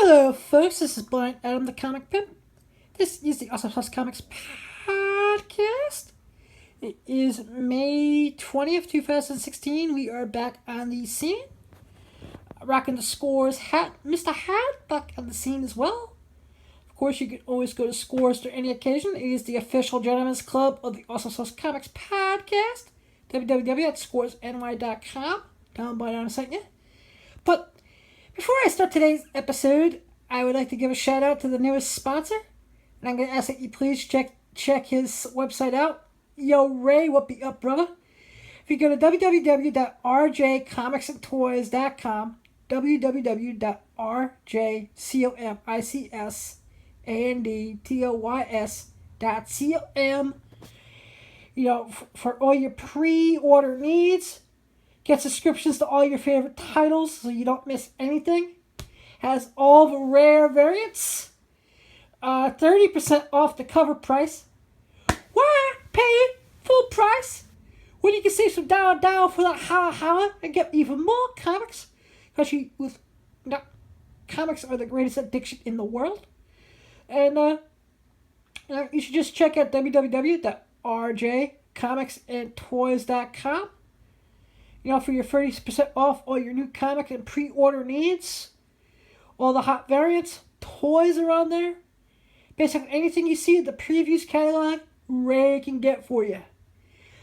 Hello, folks. This is Blind Adam the Comic Pimp. This is the Awesome Sauce Comics podcast. It is May 20th, 2016. We are back on the scene. Rocking the Scores hat. Mr. Hat back on the scene as well. Of course, you can always go to Scores for any occasion. It is the official gentleman's club of the Awesome Sauce Comics podcast. www.scoresny.com. Down by down site, yeah. But before I start today's episode, I would like to give a shout out to the newest sponsor. And I'm going to ask that you please check his website out. Yo, Ray, what be up, brother? If you go to www.rjcomicsandtoys.com, www.rjcomicsandtoys.com, for all your pre-order needs. Get subscriptions to all your favorite titles so you don't miss anything. Has all the rare variants. 30% off the cover price. Why pay full price when you can save some down for that holla and get even more comics? Because comics are the greatest addiction in the world. And you should just check out www.rjcomicsandtoys.com. For your 30% off all your new comic and pre-order needs. All the hot variants, toys are on there. Basically anything you see in the previews catalog, Ray can get for you.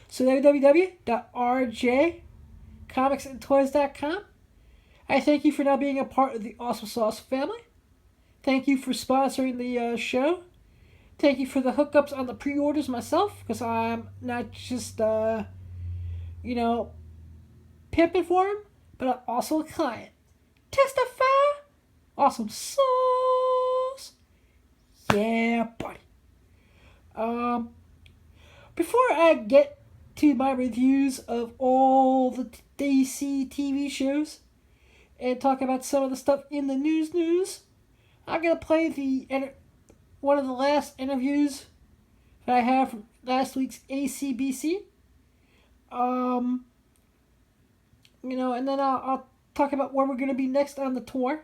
So www.rjcomicsandtoys.com. I thank you for now being a part of the Awesome Sauce family. Thank you for sponsoring the show. Thank you for the hookups on the pre-orders myself, because I'm not just, pimping for him, but I'm also a client. Testify! Awesome sauce! Yeah, buddy. Before I get to my reviews of all the DC TV shows and talk about some of the stuff in the news, I'm going to play one of the last interviews that I have from last week's ACBC. And then I'll talk about where we're going to be next on the tour.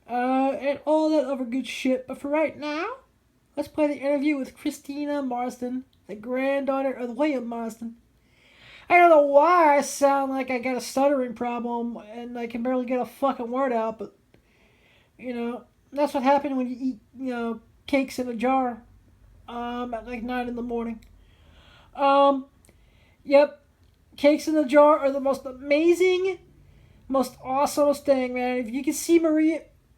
And all that other good shit. But for right now, let's play the interview with Christina Marsden, the granddaughter of William Marsden. I don't know why I sound like I got a stuttering problem and I can barely get a fucking word out, but, that's what happened when you eat, cakes in a jar, at like 9 in the morning. Yep. Cakes in a jar are the most amazing, most awesomest thing, man. If you can see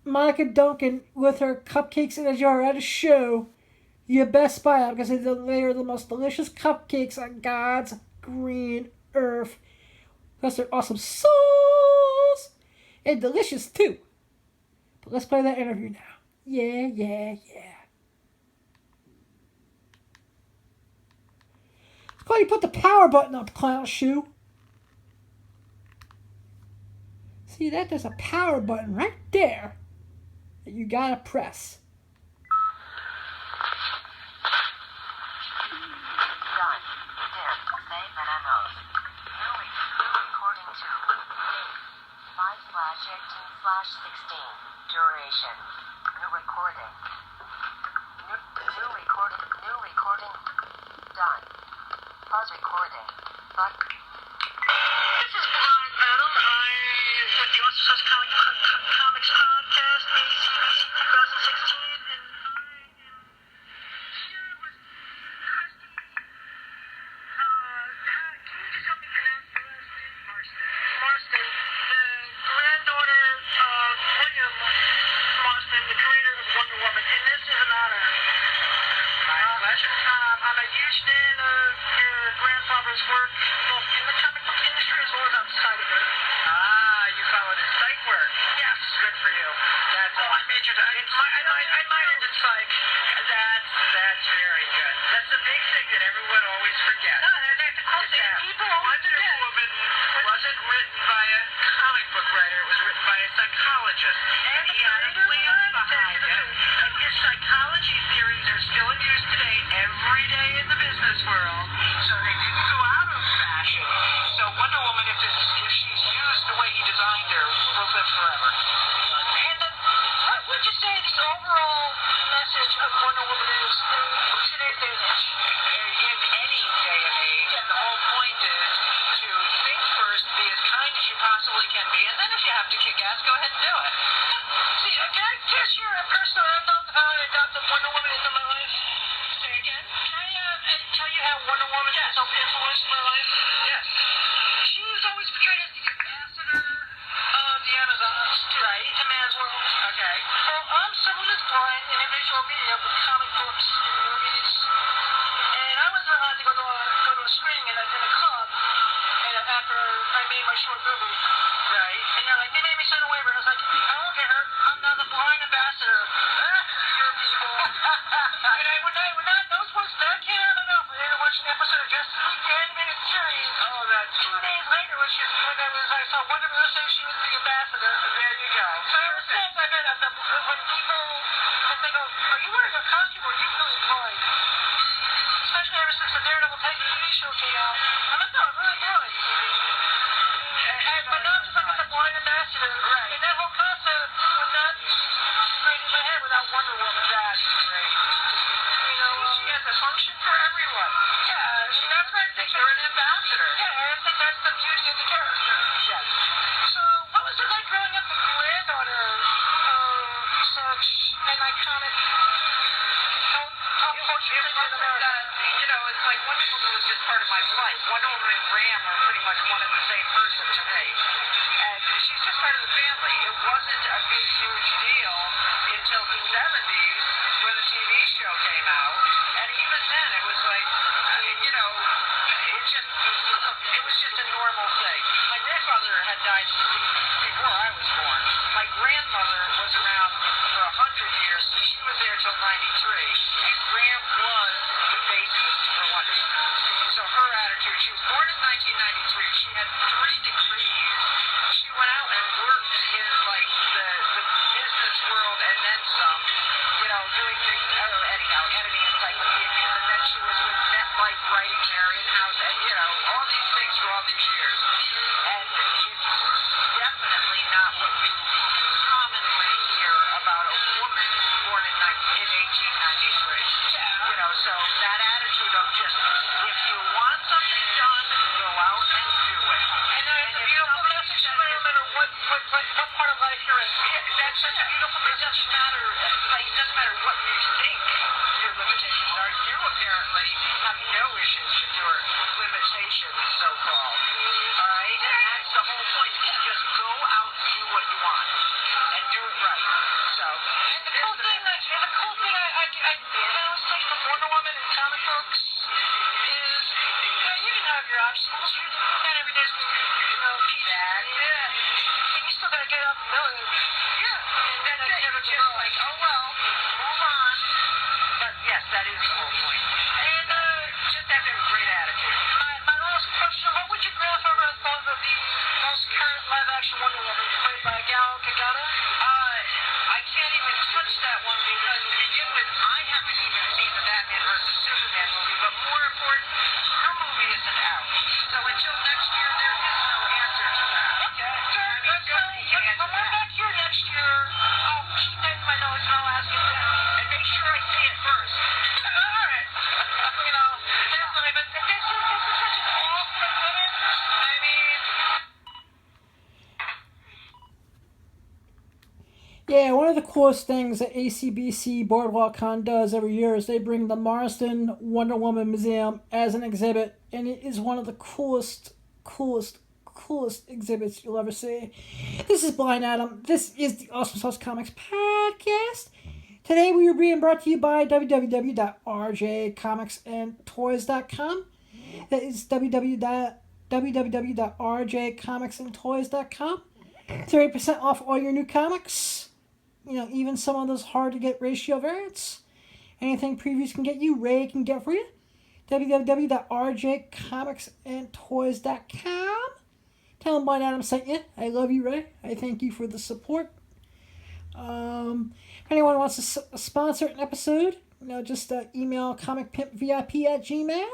Monica Duncan with her cupcakes in a jar at a show, you best buy them because they are the most delicious cupcakes on God's green earth. Because they're awesome sauce and delicious too. But let's play that interview now. Yeah. Why you put the power button up, clown shoe? See that? There's a power button right there that you gotta press. Duration. New recording. New recording. Done. Pause recording. This is Blind Adam. I'm with the Awesome Sauce Comics podcast, ACBC 2016, and I am here with Christy. Can you just help me pronounce the last name? Marsden, the granddaughter of William Marsden, the creator of Wonder Woman, and this is an honor. My pleasure. I'm a huge fan of your grandfather's work, both in the comic book industry as well as outside of it. You followed his psych work. Yes. Good for you. That's I majored in I minored in psych. That's very good. That's the big thing that everyone always forgets. No, that's the cool thing. People always Wonder forget. Woman wasn't written by a comic book writer. It was written by a psychologist. And he had a plan behind it. And his psychology theories are still in use today, every day in the business world. So they didn't go out of fashion. So Wonder Woman, if she's used the way he designed her, will live forever. And the would you say the overall message of Wonder Woman is in today's day and age? In any day and age, the whole point is to think first, be as kind as you possibly can be, and then if you have to kick ass, go ahead and do it. See, can I just share a personal anecdote of how I adopted Wonder Woman into my life? Say again? Can I tell you how Wonder Woman has influenced my life? Yes. She was always portrayed as the ambassador of the Amazons to man's world. Okay. Well, I'm someone who's blind and in visual media with comic books and movies, and I wasn't allowed to go to a screening in a club. And after I made my short movie, Right. and they're like, they made me sign a waiver, and I was like, I don't care, I'm now the blind ambassador. Your people. And when those books that came out enough, I didn't watch an episode of Justice League the animated series. Oh, that's 2 funny. days later, I saw Wonder Woman say she was the ambassador. There you go. So ever since I've been when people they go, are you wearing a costume or are you really blind? Especially ever since the Daredevil TV show came out. I'm like, no, I'm really blind. But now I'm just like the blind ambassador. Right. And that whole concept would not straight in my head without Wonder Woman. That's great. You know, She has a function for everyone. yeah, and that's what I think. You're an ambassador. Yeah, I think that's the beauty of the character. Yes. So, what was it like growing up with granddaughter of such an iconic pop culture It figure in wasn't America? that, it's like Wonder Woman was just part of my life. Wonder Woman and Graham are pretty much one and the same person to me. And she's just part of the family. It wasn't a big, huge deal until the 70s when the TV show came out. And even then, it was like, it was just a normal thing. My grandfather had died before I was born. My grandmother was around for 100 years. She was there till 93. And Graham was the basis for Wonder Woman. So her attitude, she was born in 1993. She had 3 degrees. She went out and worked in like the business world and then some, doing things, anyhow, editing encyclopedias. And then she was with NetLife writing Marion House and, all these things for all these years. And it's definitely not what you commonly hear about a woman born in 1893. So that attitude of just, if you want something done, go out and do it. And it's a beautiful message no matter what part of life you're in. That's such a beautiful, it doesn't matter, it doesn't matter what you think your limitations are. You apparently have no issues with your limitations, so-called. All right? And that's the whole point, is just go out and do what you want. And do it right. So, And the cool thing I always take from Wonder Woman and comic books is, you can have your obstacles. And every day's peace. And you still gotta get up and do it. and that's it. You're just like, oh well, move on. But yes, that is the whole point. And just have to have a great attitude. My last question, what would your grandfather have thought of the most current live-action Wonder Woman played by Gal Gadot? I can't even touch that one because to begin with, I haven't even seen the Batman versus Superman movie, but more important, her movie isn't out. So until next year, there is no answer to that. Okay, but we're back here next year. I'll keep that in my notes and I'll ask you that. And make sure I see it first. Alright. Definitely, but this is such an awesome exhibit. I mean... Yeah, one of the coolest things that ACBC Boardwalk Con does every year is they bring the Marston Wonder Woman Museum as an exhibit, and it is one of the coolest exhibits you'll ever see. This is Blind Adam. This is the Awesome Sauce Comics Podcast. Today we are being brought to you by www.rjcomicsandtoys.com. That is www.rjcomicsandtoys.com. 30% off all your new comics. Even some of those hard-to-get ratio variants. Anything previews can get you, Ray can get for you. www.rjcomicsandtoys.com. Tell them Blind Adam sent you. I love you, Ray. I thank you for the support. If anyone wants to sponsor an episode, just email comicpimpvip@gmail.com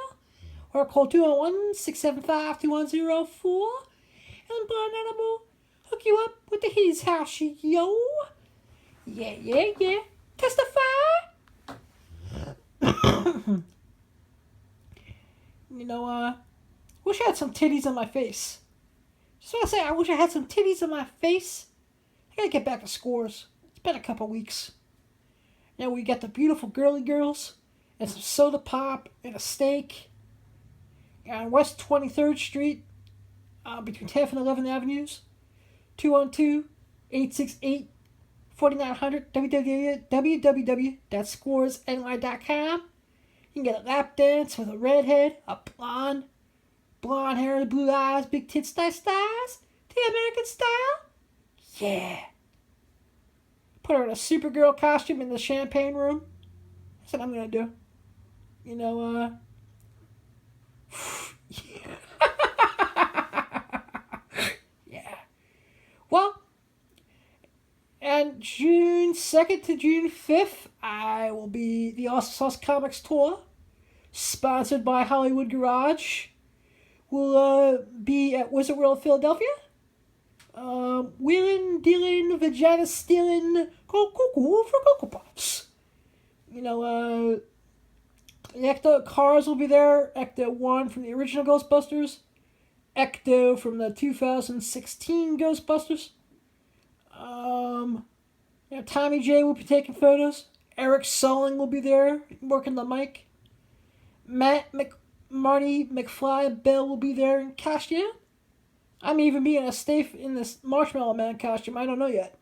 or call 201-675-2104 and Blind Adam will hook you up with the his house, yo. Yeah. Testify! Wish I had some titties on my face. Just want to say, I wish I had some titties on my face. I gotta get back to scores. It's been a couple weeks. Now we got the beautiful girly girls and some soda pop and a steak on West 23rd Street between 10th and 11th Avenues. 212-868-4900 www.scoresny.com. You can get a lap dance with a redhead, a blonde hair, blue eyes, big tits, nice thighs, the American style. Yeah. Put her in a Supergirl costume in the champagne room. That's what I'm gonna do. Yeah. Well, and June 2nd to June 5th, I will be the Awesome Sauce Comics Tour, sponsored by Hollywood Garage. We'll be at Wizard World, Philadelphia. Wheeling, dealing, vagina stealing, for Cocoa Puffs. The Ecto cars will be there. Ecto 1 from the original Ghostbusters. Ecto from the 2016 Ghostbusters. Tommy J will be taking photos. Eric Solling will be there working the mic. Marty McFly Bell will be there in costume. I'm even being a stay in this Marshmallow Man costume. I don't know yet.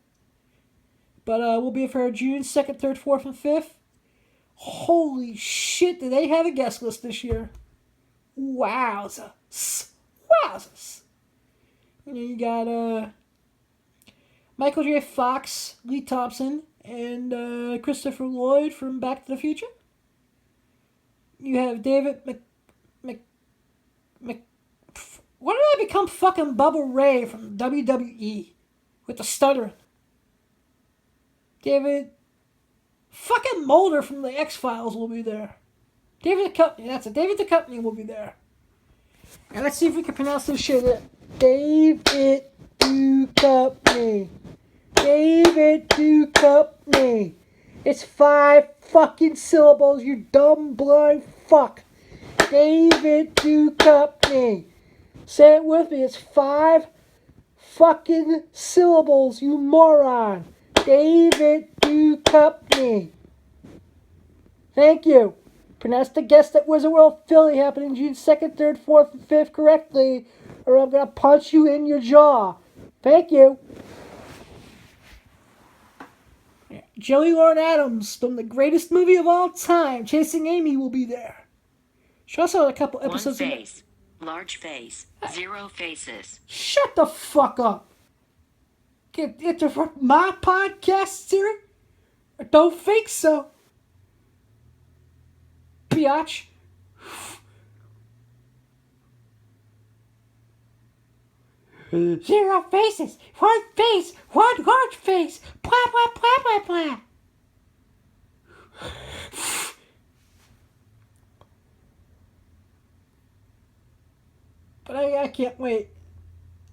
But we'll be for June 2nd, 3rd, 4th, and 5th. Holy shit, do they have a guest list this year? Wowzers. You got Michael J. Fox, Lee Thompson, and Christopher Lloyd from Back to the Future. You have David When did I become fucking Bubba Ray from WWE with the stuttering? David fucking Mulder from the X-Files will be there. David Duchovny, that's it. David Duchovny will be there. And let's see if we can pronounce this shit. David Duchovny. David Duchovny. It's 5 fucking syllables, you dumb blind fuck. David Duchovny. Say it with me. It's 5 fucking syllables, you moron. David Duchovny. Thank you. Pronounce the guest at Wizard World Philly happening June 2nd, 3rd, 4th, and 5th correctly, or I'm going to punch you in your jaw. Thank you. Joey Lauren Adams from the greatest movie of all time, Chasing Amy, will be there. She also had a couple episodes. One face, large face, 0 faces. Shut the fuck up. Get interrupt my podcast, Siri? I don't think so. Biatch. Zero faces, 1 face, 1 large face, blah, blah, blah, blah, blah. But I can't wait.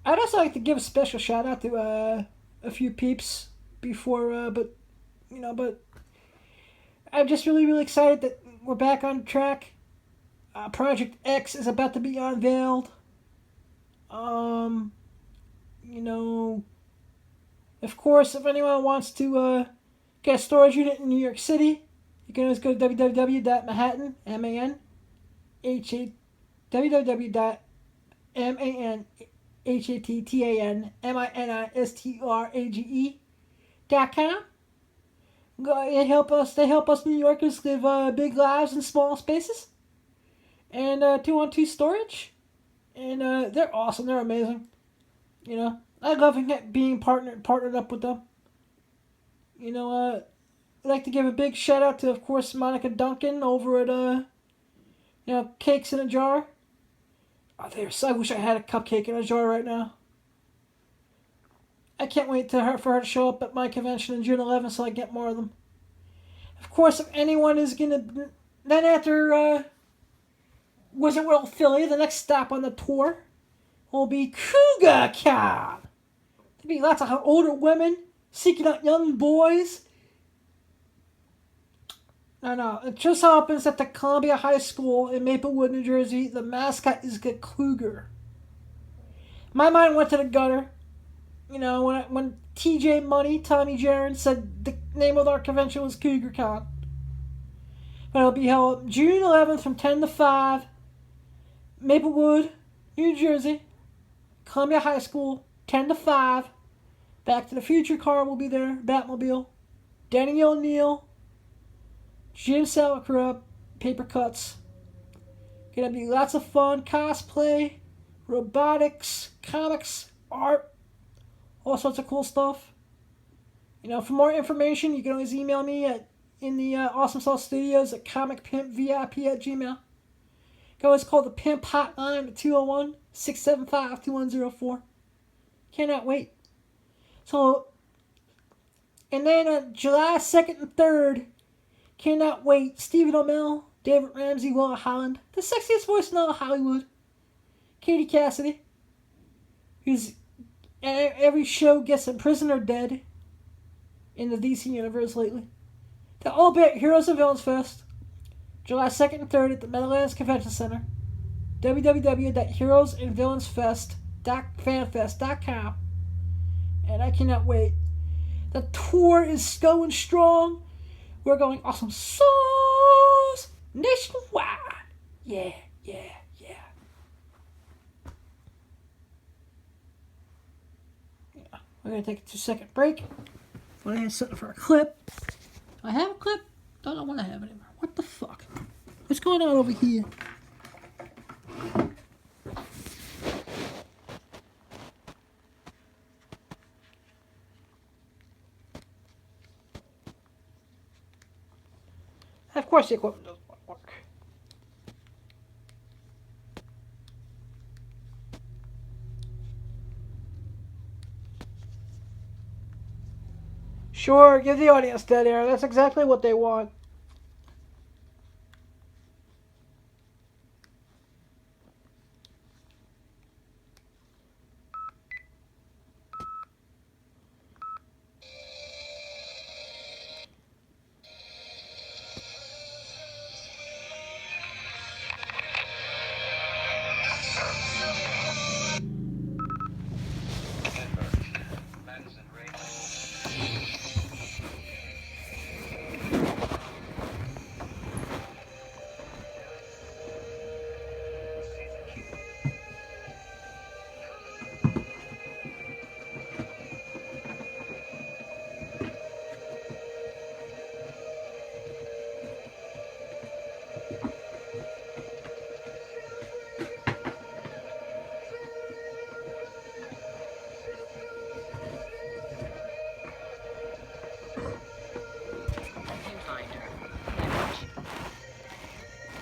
I'd also like to give a special shout out to a few peeps before, but I'm just really, really excited that we're back on track. Project X is about to be unveiled. Of course, if anyone wants to get a storage unit in New York City, you can always go to www.manhattan, www.manhattanmistrage.com. They help us New Yorkers live big lives in small spaces. And 212 storage. And they're awesome. They're amazing. I love being partnered up with them. I'd like to give a big shout out to, of course, Monica Duncan over at Cakes in a Jar. I wish I had a cupcake in a jar right now. I can't wait for her to show up at my convention on June 11th so I get more of them. Of course, if anyone is gonna, then after Wizard World Philly, the next stop on the tour will be Cougar Con. There'll be lots of older women seeking out young boys. No. It just happens at the Columbia High School in Maplewood, New Jersey. The mascot is the cougar. My mind went to the gutter. You know, when TJ Money, Tommy Jaron, said the name of our convention was Cougar Con. But it'll be held June 11th from 10 to 5. Maplewood, New Jersey. Columbia High School, 10 to 5. Back to the Future car will be there. Batmobile. Danny O'Neill. Jim Salacrop. Paper cuts. Gonna be lots of fun. Cosplay. Robotics. Comics. Art. All sorts of cool stuff. You know, for more information, you can always email me in the Awesome Sauce Studios at comicpimpvip@gmail. You can always call the Pimp Hotline at 201-675-2104. Cannot wait. So, and then July 2nd and 3rd, cannot wait. Stephen Amell, David Ramsey, Willa Holland, the sexiest voice in all of Hollywood. Katie Cassidy, who's every show gets a prison or dead in the DC universe lately. They'll all be at Heroes and Villains Fest, July 2nd and 3rd at the Meadowlands Convention Center. www.heroesandvillansfanfest.com. And I cannot wait. The tour is going strong. We're going awesome sauce nationwide. Yeah. We're going to take a 2-second break. Went ahead and set it for a clip. Do I have a clip? Don't know what I have anymore. What the fuck? What's going on over here? Of course the equipment doesn't work. Sure, give the audience dead air. That's exactly what they want.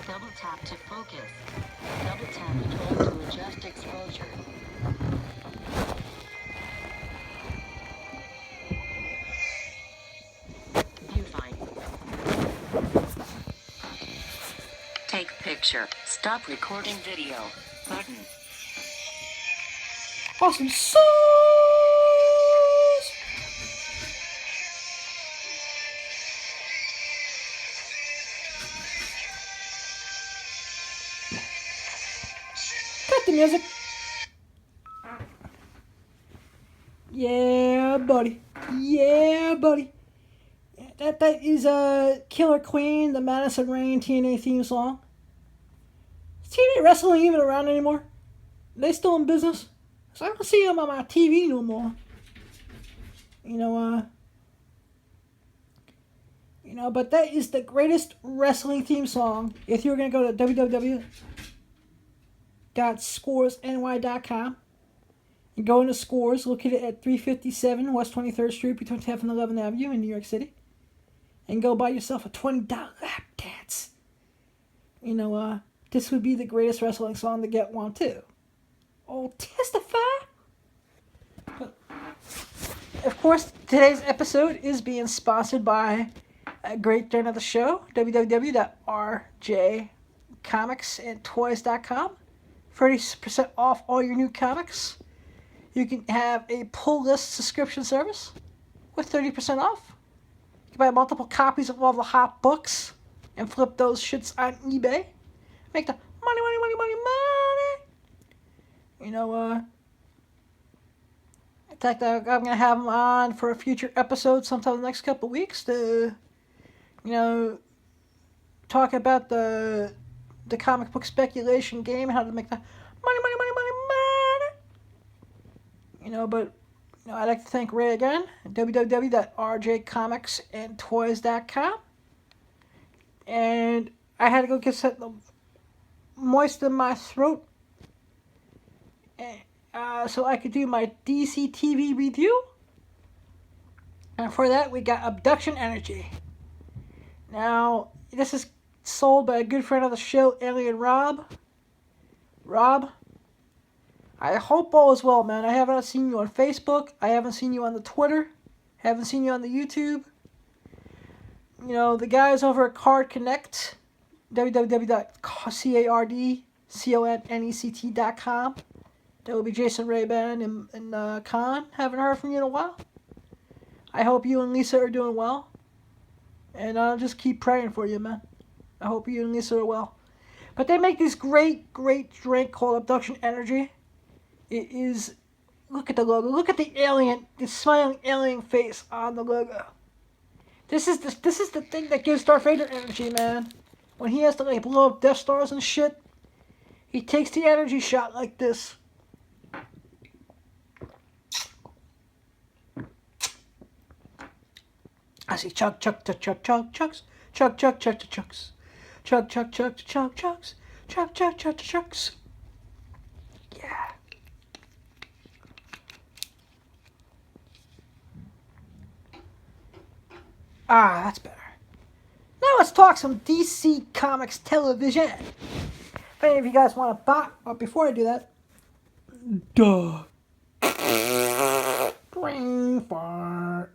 Double tap to focus. Double tap and hold to adjust exposure. Viewfinder. Take picture. Stop recording video. Button. Awesome sauce! Cut the music. Yeah, buddy. That is Killer Queen, the Madison Rain TNA theme song. Is TNA Wrestling even around anymore? Are they still in business? 'Cause I don't see them on my TV no more. But that is the greatest wrestling theme song. If you're going to go to www.scoresny.com and go into Scores, located at 357 West 23rd Street between 10th and 11th Avenue in New York City, and go buy yourself a $20 lap dance. This would be the greatest wrestling song to get one too. Oh, testify! But, of course, today's episode is being sponsored by a great friend of the show, www.rjcomicsandtoys.com. 30% off all your new comics. You can have a pull list subscription service. with 30% off. You can buy multiple copies of all the hot books and flip those shits on eBay. Make the money, money, money, money, money. You know, in fact, I'm going to have them on for a future episode sometime in the next couple of weeks to, talk about the comic book speculation game, how to make the money, money, money, money, money. But I'd like to thank Ray again, www.rjcomicsandtoys.com. And I had to go get something moist in my throat so I could do my DC TV review. And for that, we got Abduction Energy. Now, this is sold by a good friend of the show, Alien Rob. Rob, I hope all is well, man. I haven't seen you on Facebook. I haven't seen you on the Twitter. Haven't seen you on the YouTube. The guys over at Card Connect, www.cardconnect.com. That will be Jason Ray-Ban and Khan. Haven't heard from you in a while. I hope you and Lisa are doing well. And I'll just keep praying for you, man. I hope you and Lisa are well. But they make this great, great drink called Abduction Energy. It is, look at the logo. Look at the alien, the smiling alien face on the logo. This is the thing that gives Darth Vader energy, man. When he has to blow up Death Stars and shit, he takes the energy shot like this. I see chug chug chug chug chug chugs, chug chug chug chug chugs, chug chug chug chug chugs, chug chug chug chugs. Yeah. Ah, that's better. Now let's talk some DC Comics television. If any of you guys want to buy, but before I do that, brain fart.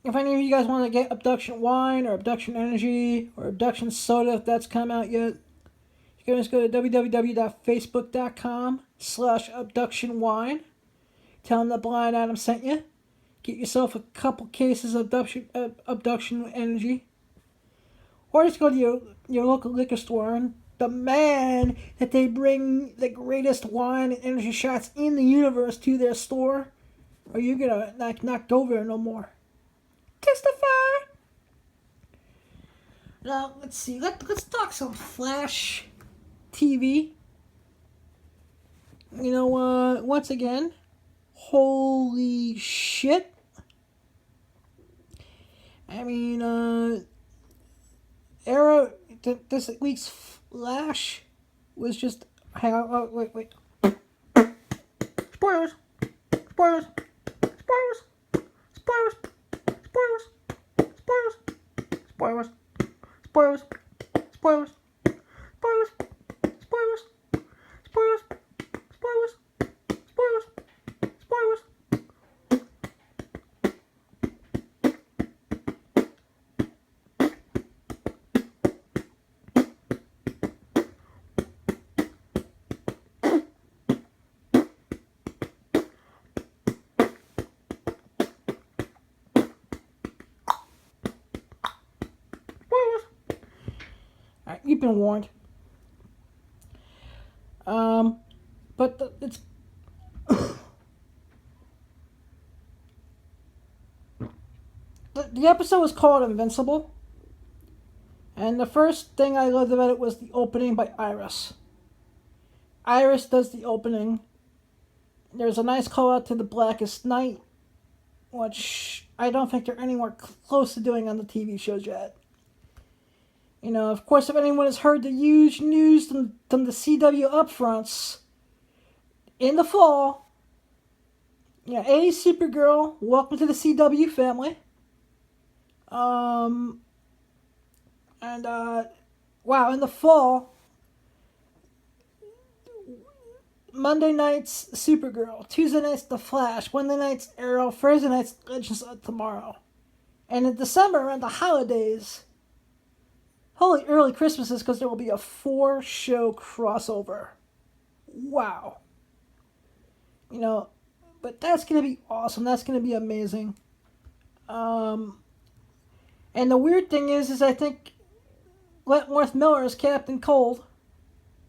If any of you guys want to get Abduction Wine or Abduction Energy or Abduction Soda, if that's come out yet, you can just go to www.facebook.com/abductionwine. Tell them that Blind Adam sent you. Get yourself a couple cases of Abduction Energy. Or just go to your local liquor store and demand that they bring the greatest wine and energy shots in the universe to their store, or you're gonna not go there no more. Testify. Now let's see. Let's talk some Flash TV. Once again, holy shit. I mean, this week's Flash was just. Hang on, oh, wait. Spoilers. Spoilers. Spoilers. Spoilers. Spoilers. Spoilers. Spoilers. Spoilers. Spoilers. Spoilers. Spoilers. Spoilers. Spoilers. Spoilers. Spoilers. You've been warned. But it's the episode was called Invincible, and the first thing I loved about it was the opening by Iris. Iris does the opening. There's a nice call out to the Blackest Night, which I don't think they're anywhere close to doing on the TV shows yet. Of course, if anyone has heard the huge news from the CW upfronts in the fall, Supergirl, welcome to the CW family. Wow, in the fall, Monday night's Supergirl, Tuesday night's The Flash, Wednesday night's Arrow, Thursday night's Legends of Tomorrow. And in December, around the holidays, holy early Christmases, because there will be a 4-show crossover. Wow. But that's gonna be awesome. That's gonna be amazing. And the weird thing is I think Wentworth Miller as Captain Cold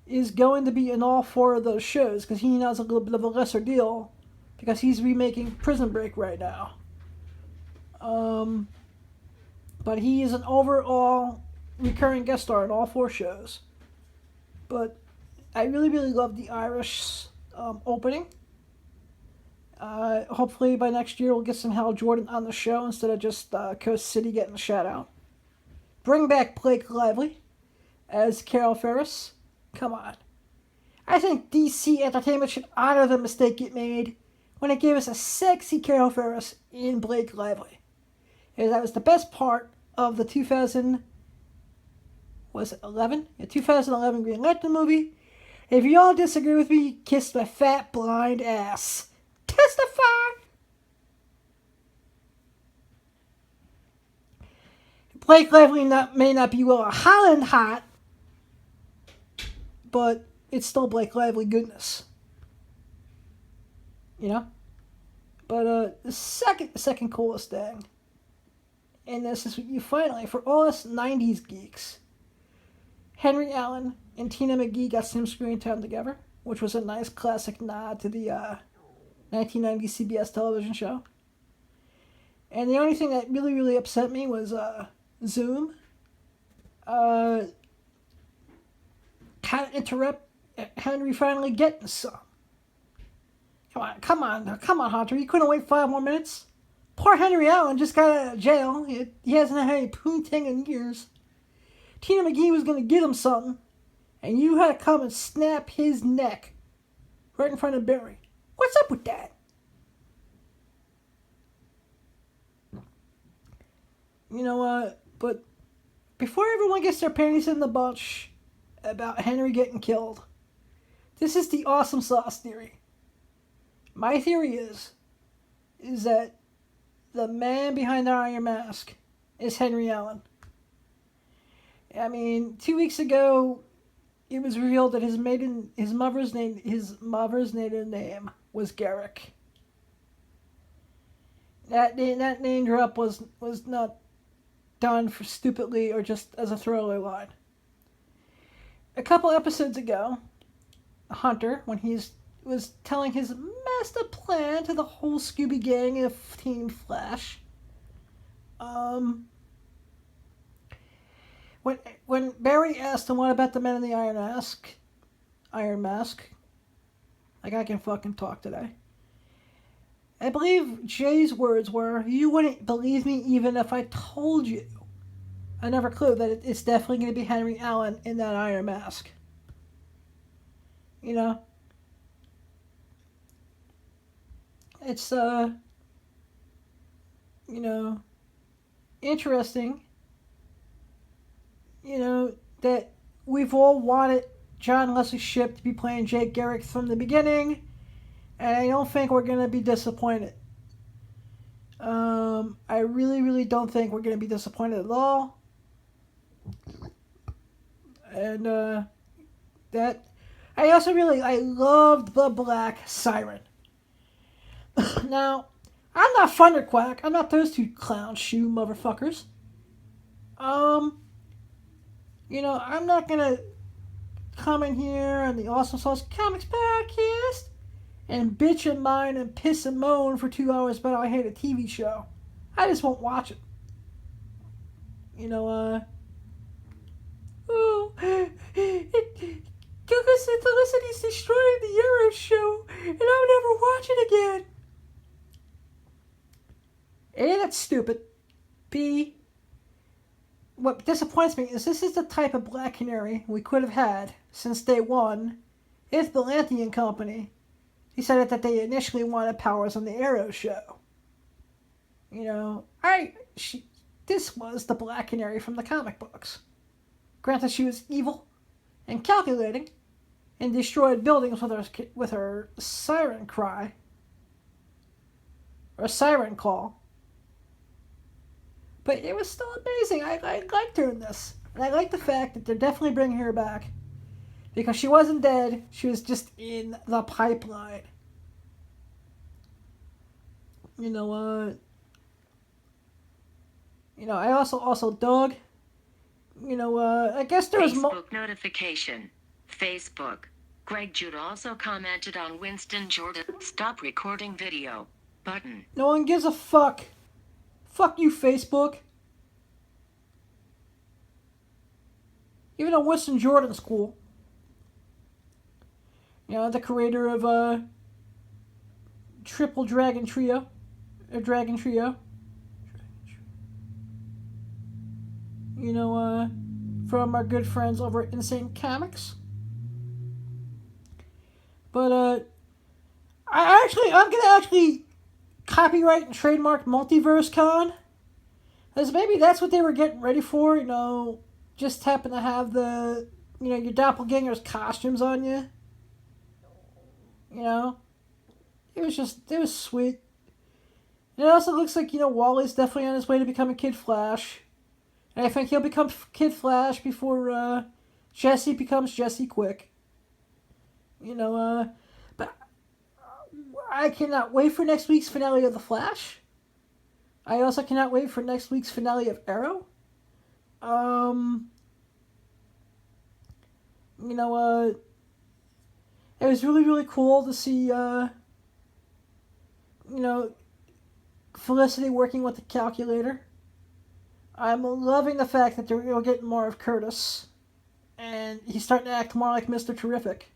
is going to be in all 4 of those shows because he knows a little bit of a lesser deal because he's remaking Prison Break right now. But he is an overall recurring guest star in all 4 shows. But I really, really love the Irish opening. Hopefully by next year we'll get some Hal Jordan on the show instead of just Coast City getting a shout out. Bring back Blake Lively as Carol Ferris. Come on. I think DC Entertainment should honor the mistake it made when it gave us a sexy Carol Ferris in Blake Lively. And that was the best part of the 2011 Green Lantern movie. If you all disagree with me, kiss my fat blind ass. Testify! Blake Lively may not be Willa Holland hot, but it's still Blake Lively goodness. You know? But the second coolest thing, and this is you finally, for all us 90s geeks, Henry Allen and Tina McGee got some screen time together, which was a nice classic nod to the 1990 CBS television show. And the only thing that really, really upset me was Zoom. Kind of interrupt Henry finally getting some. Come on, Hunter. You couldn't wait 5 more minutes? Poor Henry Allen just got out of jail. He hasn't had any poontang in years. Tina McGee was going to give him something, and you had to come and snap his neck right in front of Barry. What's up with that? You know what? But before everyone gets their panties in the bunch about Henry getting killed, this is the awesome sauce theory. My theory is that the man behind the Iron Mask is Henry Allen. I mean, 2 weeks ago, it was revealed that his mother's maiden name was Garrick. That name drop was not done for stupidly or just as a throwaway line. A couple episodes ago, Hunter, when he was telling his master plan to the whole Scooby Gang of Team Flash, when Barry asked him what about the men in the Iron Mask, like I can fucking talk today. I believe Jay's words were, "You wouldn't believe me even if I told you." Another clue that it's definitely going to be Henry Allen in that Iron Mask. You know? It's, interesting, that we've all wanted John Leslie Shipp to be playing Jake Garrick from the beginning, and I don't think we're going to be disappointed. I really, really don't think we're going to be disappointed at all. And, I loved the Black Siren. Now, I'm not Thunderquack. I'm not those 2 clown shoe motherfuckers. I'm not gonna come in here on the Awesome Sauce Comics Podcast and bitch and whine and piss and moan for 2 hours about how I hate a TV show. I just won't watch it. Felicity's destroying the Euro show, and I'll never watch it again. A, that's stupid. B, what disappoints me is this is the type of Black Canary we could have had since day one if the Lanthian Company decided that they initially wanted powers on the Arrow show. This was the Black Canary from the comic books. Granted, she was evil and calculating and destroyed buildings with her siren cry or siren call. But it was still amazing. I liked her in this. And I like the fact that they're definitely bringing her back. Because she wasn't dead. She was just in the pipeline. You know, I also dug. I guess there was Facebook notification. Facebook. Greg Jude also commented on Winston Jordan. Stop recording video. Button. No one gives a fuck. Fuck you, Facebook. Even though Winston Jordan's cool. The creator of Triple Dragon Trio. Dragon Trio. From our good friends over at Insane Comics. But I'm gonna copyright and trademark Multiverse Con, because maybe that's what they were getting ready for. Just happen to have your doppelganger's costumes on you. It was sweet. And it also looks like Wally's definitely on his way to becoming Kid Flash. And I think he'll become Kid Flash before Jesse becomes Jesse Quick. But I cannot wait for next week's finale of The Flash. I also cannot wait for next week's finale of Arrow. It was really, really cool to see, Felicity working with the calculator. I'm loving the fact that we're getting more of Curtis. And he's starting to act more like Mr. Terrific.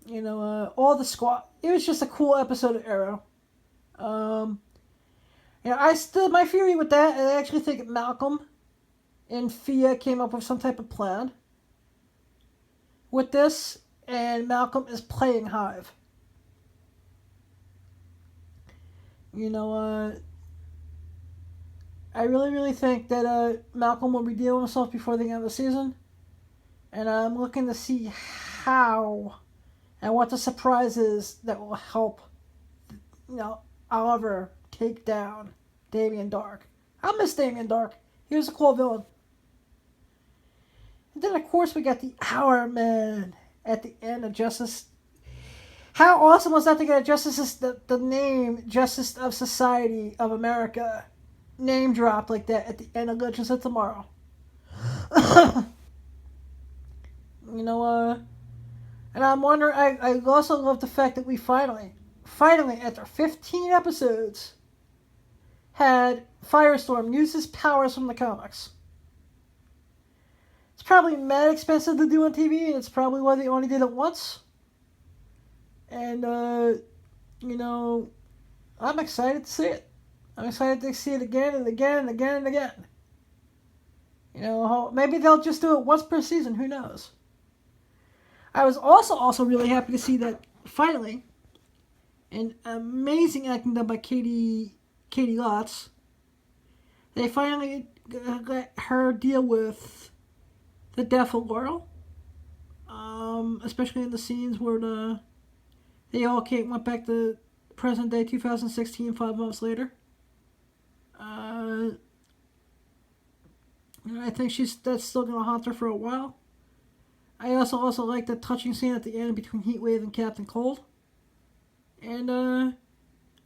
All the squad. It was just a cool episode of Arrow. My theory with that, I actually think Malcolm and Fia came up with some type of plan with this, and Malcolm is playing Hive. I really, really think that Malcolm will redeem himself before the end of the season, and I'm looking to see how and what the surprise is that will help, Oliver take down Damien Dark. I miss Damien Dark. He was a cool villain. And then, of course, we got the Hour Man at the end of Justice. How awesome was that to get the name Justice of Society of America name dropped like that at the end of Legends of Tomorrow? And I'm wondering, I also love the fact that we finally, after 15 episodes, had Firestorm use his powers from the comics. It's probably mad expensive to do on TV, and it's probably why they only did it once. And, I'm excited to see it. I'm excited to see it again and again and again and again. Maybe they'll just do it once per season, who knows? I was also really happy to see that finally, an amazing acting done by Katie Lotz, they finally let her deal with the death of Laurel, especially in the scenes where they all went back to present day 2016 5 months later. I think that's still going to haunt her for a while. I also like the touching scene at the end between Heatwave and Captain Cold. And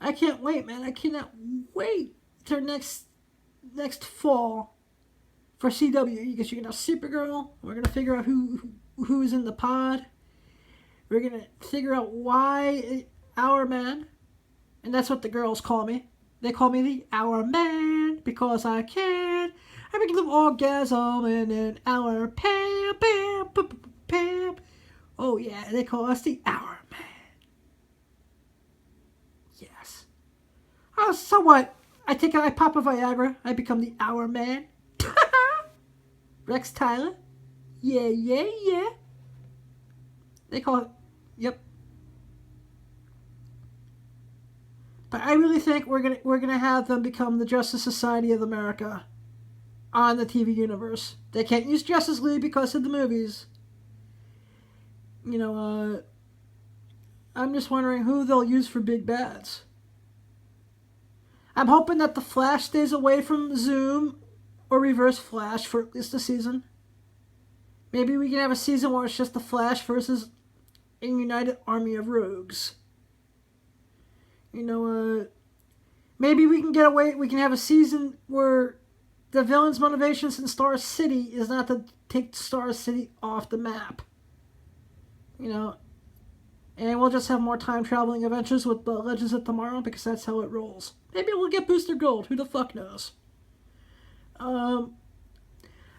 I can't wait, man. I cannot wait till next fall for CW. Because you're going to have Supergirl. We're going to figure out who is in the pod. We're going to figure out why Hour Man. And that's what the girls call me. They call me the Hour Man because I can. I make them orgasm and an hour pam, pam, pam, pam. Oh yeah, they call us the Hour Man. Yes. Oh, so what? I pop a Viagra. I become the Hour Man. Rex Tyler. Yeah, yeah, yeah. They call it. Yep. But I really think we're gonna have them become the Justice Society of America on the TV universe. They can't use Justice League because of the movies. I'm just wondering who they'll use for big bads. I'm hoping that the Flash stays away from Zoom or Reverse Flash for at least a season. Maybe we can have a season where it's just the Flash versus a united army of rogues. maybe we can get away. We can have a season where the villain's motivations in Star City is not to take Star City off the map. You know, and we'll just have more time traveling adventures with the Legends of Tomorrow because that's how it rolls. Maybe we'll get Booster Gold. Who the fuck knows? I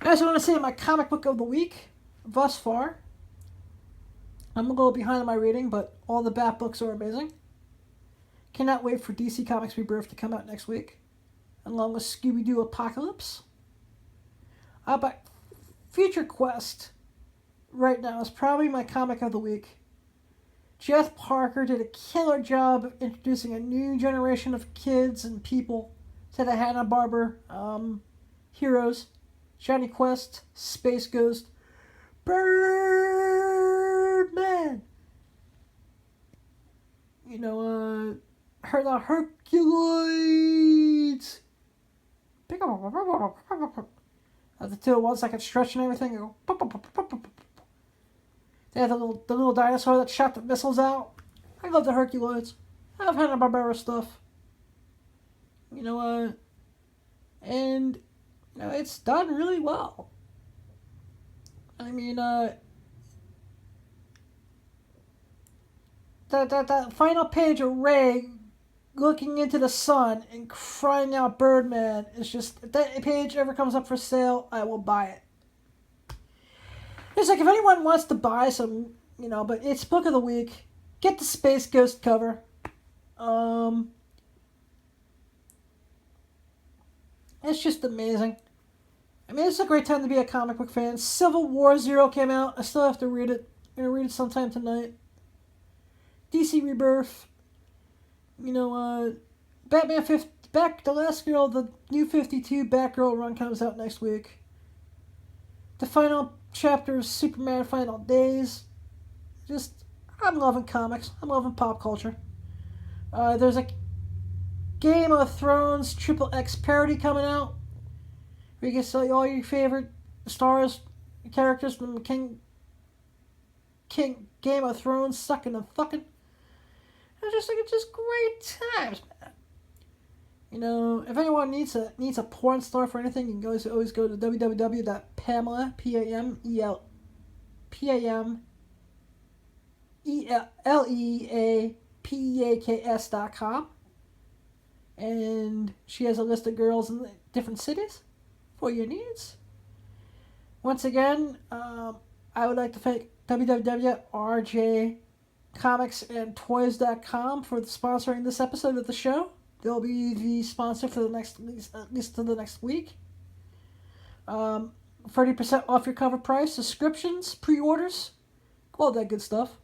also want to say my comic book of the week thus far. I'm a little behind on my reading, but all the Bat books are amazing. Cannot wait for DC Comics Rebirth to come out next week, along with Scooby-Doo Apocalypse. But Future Quest right now is probably my comic of the week. Jeff Parker did a killer job of introducing a new generation of kids and people to the Hanna-Barbera heroes. Johnny Quest, Space Ghost, Birdman. You know, the Herculoids. The two ones that can stretch and everything. They have the little dinosaur that shot the missiles out. I love the Herculoids. I love Hanna-Barbera stuff. You know, and you know, it's done really well. I mean, that final page of Ray looking into the sun and crying out Birdman is just, if that page ever comes up for sale, I will buy it. It's like, if anyone wants to buy some, you know, but it's book of the week, get the Space Ghost cover. It's just amazing. I mean, it's a great time to be a comic book fan. Civil War Zero came out. I still have to read it. I'm going to read it sometime tonight. DC Rebirth. You know, Batman 50, the last girl, the new 52 Batgirl run comes out next week. The final chapter of Superman Final Days. Just, I'm loving comics. I'm loving pop culture. There's a Game of Thrones Triple X parody coming out, where you can see all your favorite stars, characters from King Game of Thrones sucking and fucking. It's just great times, man. You know, if anyone needs a porn star for anything, you can always go to www.pamela, PAMELEAPAKS.com. And she has a list of girls in different cities for your needs. Once again, I would like to thank www.rjcomicsandtoys.com for sponsoring this episode of the show. They'll be the sponsor for the next, at least to the next week. 30% off your cover price, subscriptions, pre-orders, all that good stuff.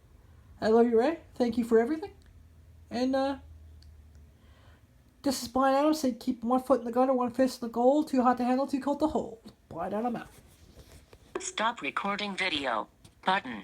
I love you, Ray. Thank you for everything. And this is Blind Adam saying keep one foot in the gutter, one fist in the goal, too hot to handle, too cold to hold. Blind Adam out. Stop recording video. Button.